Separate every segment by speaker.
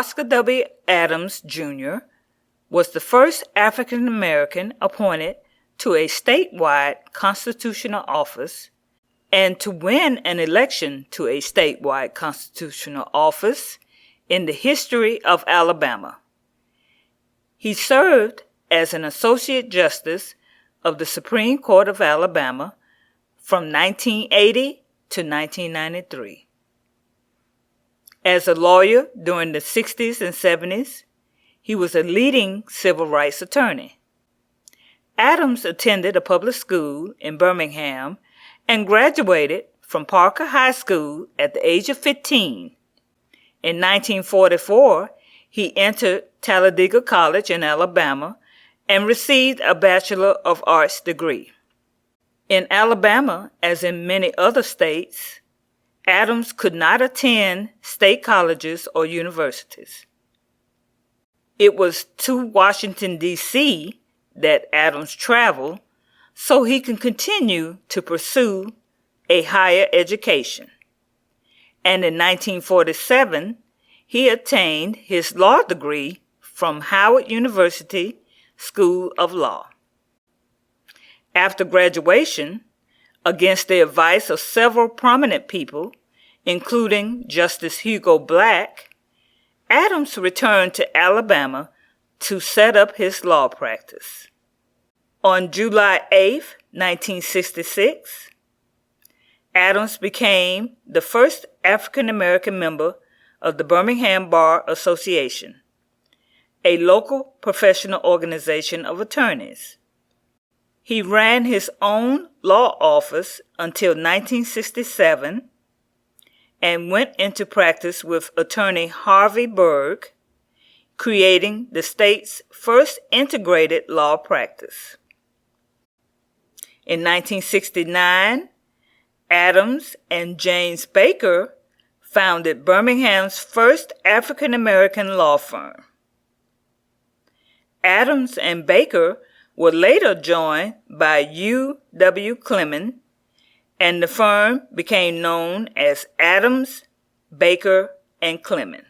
Speaker 1: Oscar W. Adams, Jr. was the first African American appointed to a statewide constitutional office and to win an election to a statewide constitutional office in the history of Alabama. He served as an Associate Justice of the Supreme Court of Alabama from 1980 to 1993. As a lawyer during the 60s and 70s, he was a leading civil rights attorney. Adams attended a public school in Birmingham and graduated from Parker High School at the age of 15. In 1944, he entered Talladega College in Alabama and received a Bachelor of Arts degree. In Alabama, as in many other states, Adams could not attend state colleges or universities. It was to Washington, D.C. that Adams traveled so he can continue to pursue a higher education. And in 1947, he attained his law degree from Howard University School of Law. After graduation, against the advice of several prominent people, including Justice Hugo Black, Adams returned to Alabama to set up his law practice. On July 8, 1966, Adams became the first African American member of the Birmingham Bar Association, a local professional organization of attorneys. He ran his own law office until 1967 and went into practice with attorney Harvey Berg, creating the state's first integrated law practice. In 1969, Adams and James Baker founded Birmingham's first African American law firm. Adams and Baker were later joined by U.W. Clemens, and the firm became known as Adams, Baker, and Clemens.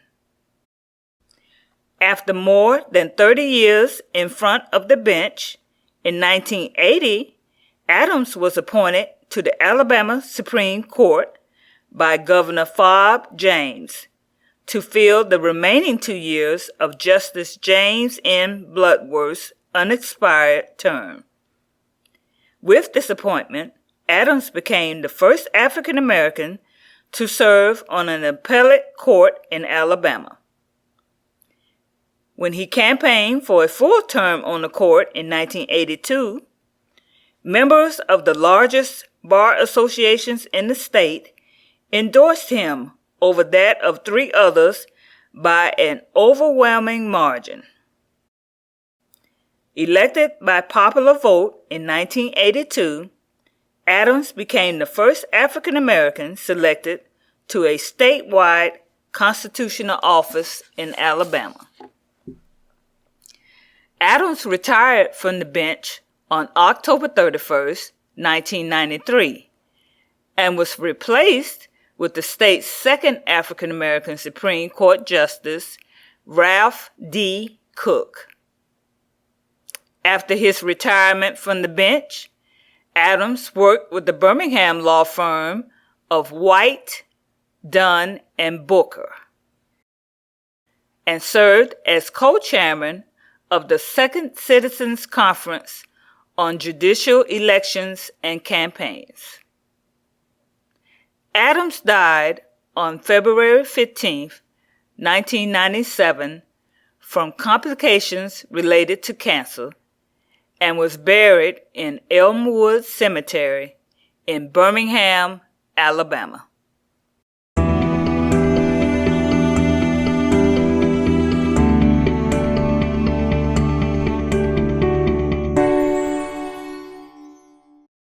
Speaker 1: After more than 30 years in front of the bench, in 1980, Adams was appointed to the Alabama Supreme Court by Governor Fob James to fill the remaining 2 years of Justice James N. Bloodworth's unexpired term. With this appointment, Adams became the first African American to serve on an appellate court in Alabama. When he campaigned for a full term on the court in 1982, members of the largest bar associations in the state endorsed him over that of 3 others by an overwhelming margin. Elected by popular vote in 1982, Adams became the first African American selected to a statewide constitutional office in Alabama. Adams retired from the bench on October 31st, 1993, and was replaced with the state's second African American Supreme Court Justice, Ralph D. Cook. After his retirement from the bench, Adams worked with the Birmingham law firm of White, Dunn, and Booker, and served as co-chairman of the Second Citizens Conference on Judicial Elections and Campaigns. Adams died on February 15, 1997, from complications related to cancer, and was buried in Elmwood Cemetery in Birmingham, Alabama.